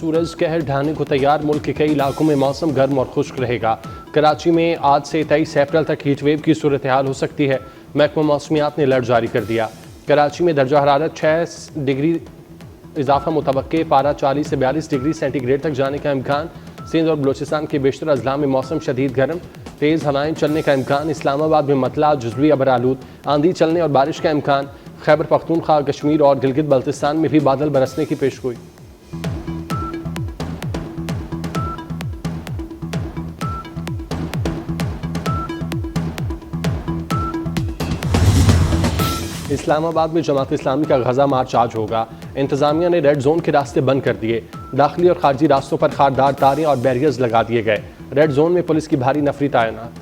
सूरज कहर ढाने को तैयार। मुल्क के कई इलाकों में मौसम गर्म और खुश्क रहेगा। कराची में आज से 23 अप्रैल तक हीट वेव की सूरत हाल हो सकती है। महकमा मौसमियात ने अलर्ट जारी कर दिया। कराची में दर्जा हरारत 6 डिग्री इजाफा मुतवक्के, पारा 40 से 42 डिग्री सेंटीग्रेड तक जाने का इम्कान। सिंध और बलोचिस्तान के बेशतर अजला में मौसम शदीद गर्म, तेज़ हवाएं चलने का इम्कान। इस्लामाबाद में मतला, जुजवी अबरालूद, आंधी चलने और बारिश का इम्कान। खैबर पख्तूनख्वा, कश्मीर और गिलगित बल्तिस्तान में भी बादल बरसने की पेशगोई। इस्लामाबाद में जमात इस्लामी का गजा मार्च आज होगा। इंतजामिया ने रेड जोन के रास्ते बंद कर दिए। दाखिली और खारजी रास्तों पर खारदार तारें और बैरियर्स लगा दिए गए। रेड जोन में पुलिस की भारी नफरी तैनात।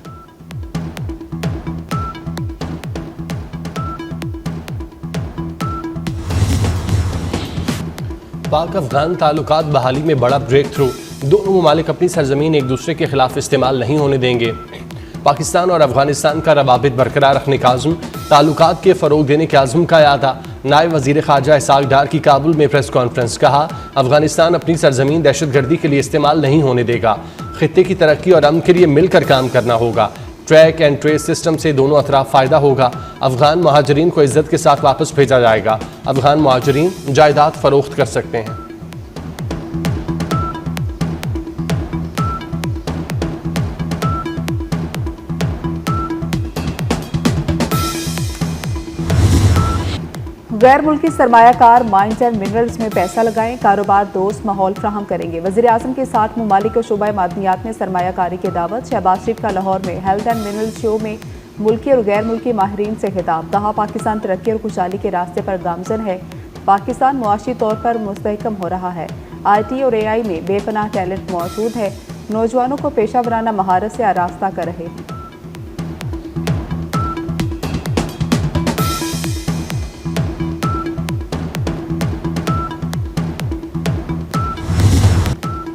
पाक अफगान ताल्लुकात बहाली में बड़ा ब्रेक थ्रू। दोनों ममालिक अपनी सरजमीन एक दूसरे के खिलाफ इस्तेमाल नहीं होने देंगे। पाकिस्तान और अफगानिस्तान का रवाबित बरकरार रखने का आज़म, ताल्लुकात के फ़रोग देने के आज़म का अदा। नायब वज़ीर ख़ारजा इसहाक डार की काबुल में प्रेस कॉन्फ्रेंस। कहा, अफगानिस्तान अपनी सरजमीन दहशतगर्दी के लिए इस्तेमाल नहीं होने देगा। खित्ते की तरक्की और अमन के लिए मिलकर काम करना होगा। ट्रैक एंड ट्रेस सिस्टम से दोनों अतराफ फ़ायदा होगा। अफगान महाजरीन को इज्जत के साथ वापस भेजा जाएगा। अफगान महाजरीन जायदाद फ़रोख्त कर सकते हैं। गैर मुल्की सरमायाकार माइंस एंड मिनरल्स में पैसा लगाएं, कारोबार दोस्त माहौल फ्राहम करेंगे। वज़ीर आज़म के 60 ममालिक को शोबा मादनियात में सरमायाकारी की दावत। शहबाज शरीफ का लाहौर में हेल्थ एंड मिनरल्स शो में मुल्की और गैर मुल्की माहिरीन से खिताब। कहा, पाकिस्तान तरक्की और खुशहाली के रास्ते पर गामजन है। पाकिस्तान मुआशी तौर पर मुस्तहकम हो रहा है। IT और AI में बेपनाह टैलेंट मौजूद है। नौजवानों को पेशा वराना महारत से आरास्ता कर रहे हैं।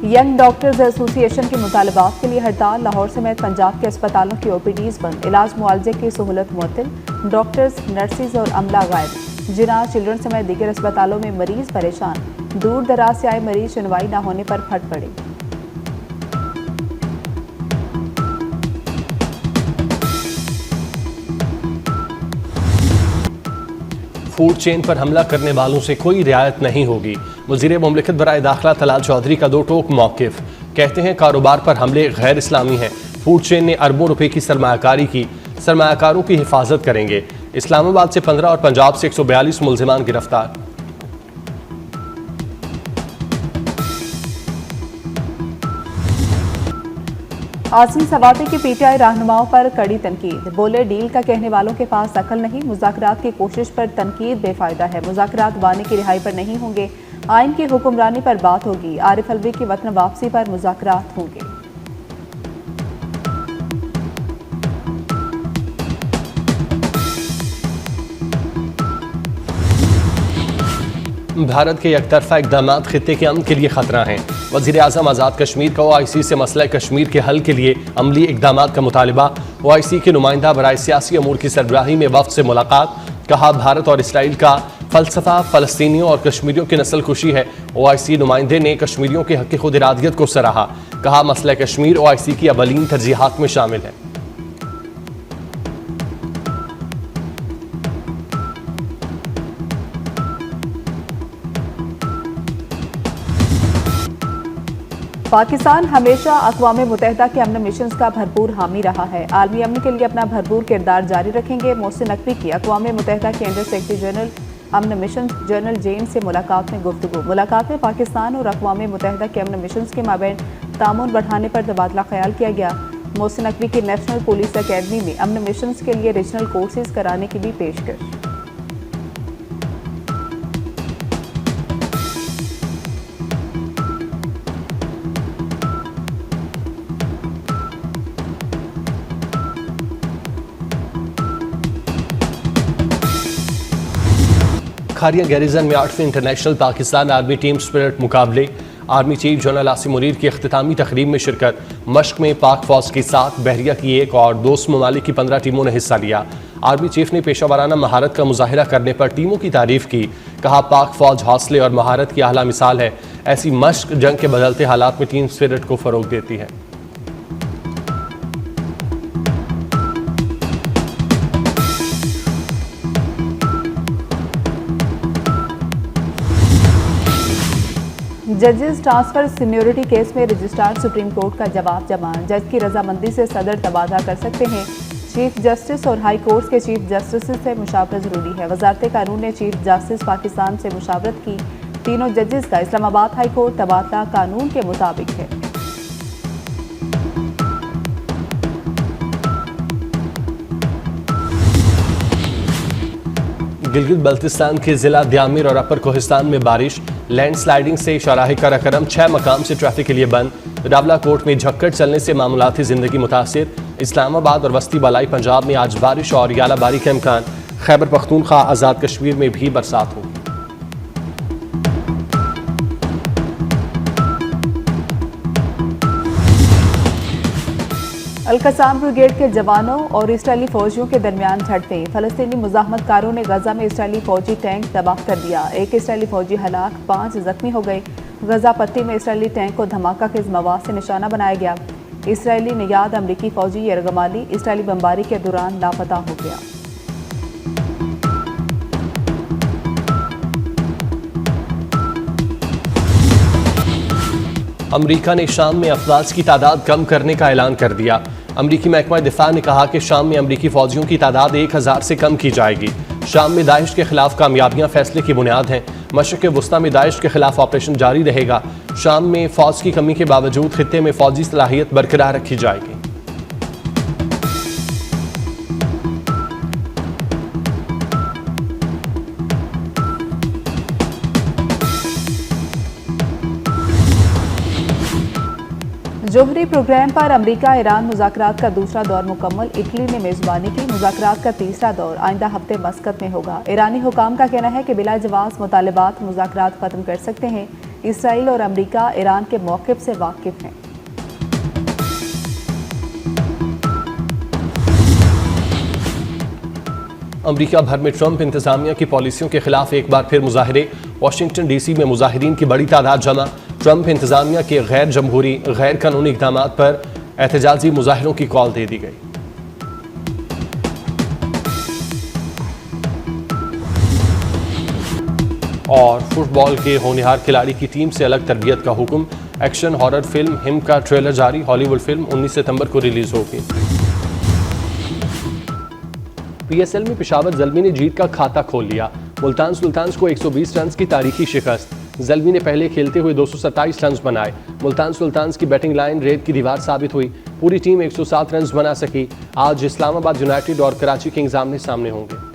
यंग डॉक्टर्स एसोसिएशन के मुतालबात के लिए हड़ताल। लाहौर समेत पंजाब के अस्पतालों की OPDs बंद। इलाज मुआवजे की सहूलत मुअत्तल। डॉक्टर्स, नर्सिस और अमला गायब। जिना चिल्ड्रन समेत दीगर अस्पतालों में मरीज परेशान। दूर दराज से आए मरीज सुनवाई न होने पर फट पड़े। फूड चेन पर हमला करने वालों से कोई रियायत नहीं होगी। वज़ीर मुमलिकत बराए दाखिला तलाल चौधरी का दो टोक मौक़िफ़। कहते हैं, कारोबार पर हमले गैर इस्लामी हैं। फूड चेन ने अरबों रुपए की सरमायाकारी की। सरमायाकारों की हिफाजत करेंगे। इस्लामाबाद से 15 और पंजाब से 142 मुल्ज़िमान गिरफ्तार। आसिम सवाती की PTI रहनुमाओं पर कड़ी तनकीद। बोले, डील का कहने वालों के पास अकल नहीं। मुज़ाकरात की कोशिश पर तनकीद बेफायदा है। मुज़ाकरात वानी की रिहाई पर नहीं होंगे। आइन की हुक्मरानी पर बात होगी। आरिफ अलवी की वतन वापसी पर मुज़ाकरात होंगे। भारत के एकतरफा इक़दाम खित्ते के अमन के लिए खतरा हैं। वज़ीर आज़म आज़ाद कश्मीर का OIC से मसला कश्मीर के हल के लिए अमली इक़दाम का मुतालिबा। OIC के नुमाइंदा बराए सियासी अमूर की सरबराही में वफ़द से मुलाकात। कहा, भारत और इसराइल का फ़लसफ़ा फ़लस्तीनियों और कश्मीरियों की नस्ल खुशी है। OIC नुमाइंदे ने कश्मीरियों के हक़ खुद इरादियत को सराहा। कहा, मसला कश्मीर OIC की अवलीन तरजीहात में शामिल है। पाकिस्तान हमेशा अक़वाम मुत्तहिदा के अमन मिशंस का भरपूर हामी रहा है। आलमी अमन के लिए अपना भरपूर किरदार जारी रखेंगे। मोहसिन नकवी की अक़वाम मुत्तहिदा के अंडर सेक्रेटरी जनरल अमन मिशन जनरल जेन से मुलाकात में गुफ्तगू। मुलाकात में पाकिस्तान और अक़वाम मुत्तहिदा के अमन मिशंस के माबैन तामुन बढ़ाने पर तबादला ख्याल किया गया। मोहसिन नकवी की नेशनल पुलिस अकेडमी में अमन मिशंस के लिए रीजनल कोर्सेज कराने की भी पेशकश। खारिया गैरिजन में 8वीं international Pakistan army team spirit मुकाबले। Army chief general Asim Munir की अख्तितामी तकरीब में शिरकत। मश्क में पाक फौज की 7, बहरिया की 1 और दोस्त ममालिक की 15 टीमों ने हिस्सा लिया। आर्मी चीफ ने पेशा वाराना महारत का मुजाहिरा करने पर टीमों की तारीफ की। कहा, पाक फौज हौसले और महारत की आला मिसाल है। ऐसी मश्क जंग के बदलते हालात में टीम स्पिरिट को फरोग देती है। जजेस ट्रांसफर सीनियरिटी केस में रजिस्ट्रार सुप्रीम कोर्ट का जवाब जमा। जज की रजामंदी से सदर तबादला कर सकते हैं। चीफ जस्टिस और हाई कोर्ट के चीफ जस्टिस से मुशावरत जरूरी है। वजारत कानून ने चीफ जस्टिस पाकिस्तान से मुशावरत की। तीनों जजेस का इस्लामाबाद हाई कोर्ट तबादला कानून के मुताबिक है। गिलगित बल्तिस्तान के जिला द्यामिर और अपर कोहिस्तान में बारिश, लैंडस्लाइडिंग से शाहराह कराकरम 6 मकाम से ट्रैफिक के लिए बंद। रावला कोट में झक्कड़ चलने से मामूलाती जिंदगी मुतासिर। इस्लामाबाद और वस्ती बलाई पंजाब में आज बारिश और यालाबारी का इम्कान। खैबर पख्तूनख्वा आज़ाद कश्मीर में भी बरसात होगी। अल-कसाम ब्रिगेड के जवानों और इसराइली फौजियों के दरमियान झड़पें। फलस्तीनी मुजाहमतकारों ने गजा में इसराइली फौजी टैंक तबाह कर दिया। एक इसराइली फौजी हलाक, 5 जख्मी हो गए। गजा पट्टी में इसराइली टैंक को धमाका खेज मवाद से निशाना बनाया गया। इसराइली नियाद अमरीकी फौजी यरगमाली इसराइली बमबारी के दौरान लापता हो गया। अमरीका ने शाम में अफवाज की तादाद कम करने का ऐलान कर दिया। अमरीकी महकमा दिफा ने कहा कि शाम में अमरीकी फौजियों की तादाद 1000 से कम की जाएगी। शाम में दाइश के खिलाफ कामयाबियां फैसले की बुनियाद हैं। मशरक़ वस्ता में दाइश के खिलाफ ऑपरेशन जारी रहेगा। शाम में फौज की कमी के बावजूद खित्ते में फौजी सलाहियत बरकरार रखी जाएगी। जोहरी प्रोग्राम पर अमरीका ईरान मुज़ाकरात का दूसरा दौर मुकम्मल। इटली ने मेज़बानी की। मुज़ाकरात का तीसरा दौर आइंदा हफ्ते मस्कत में होगा। ईरानी हुकाम का कहना है कि बिला जवाब मुतालबात मुज़ाकरात ख़त्म कर सकते हैं। इसराइल और अमरीका ईरान के मौक़िफ़ से वाकिफ़ हैं। अमरीका भर में ट्रंप इंतजामिया की पॉलिसियों के खिलाफ एक बार फिर मुजाहरे। वाशिंगटन डीसी में मुजाहिरीन की बड़ी तादाद जमा। ट्रंप इंतजामिया के गैर जमहूरी गैर कानूनी इक़दाम पर एहतजाजी मुजाहिरों की कॉल दे दी गई। और फुटबॉल के होनहार खिलाड़ी की टीम से अलग तरबियत का हुक्म। एक्शन हॉरर फिल्म हिम का ट्रेलर जारी। हॉलीवुड फिल्म 19 सितंबर को रिलीज होगी। PSL में पेशावर ज़ल्मी ने जीत का खाता खोल लिया। मुल्तान सुल्तान्स को 120 रन की तारीखी शिकस्त। ज़ल्मी ने पहले खेलते हुए 227 रन बनाए। मुल्तान सुल्तान्स की बैटिंग लाइन रेत की दीवार साबित हुई। पूरी टीम 107 रन बना सकी। आज इस्लामाबाद यूनाइटेड और कराची किंग्स आमने सामने होंगे।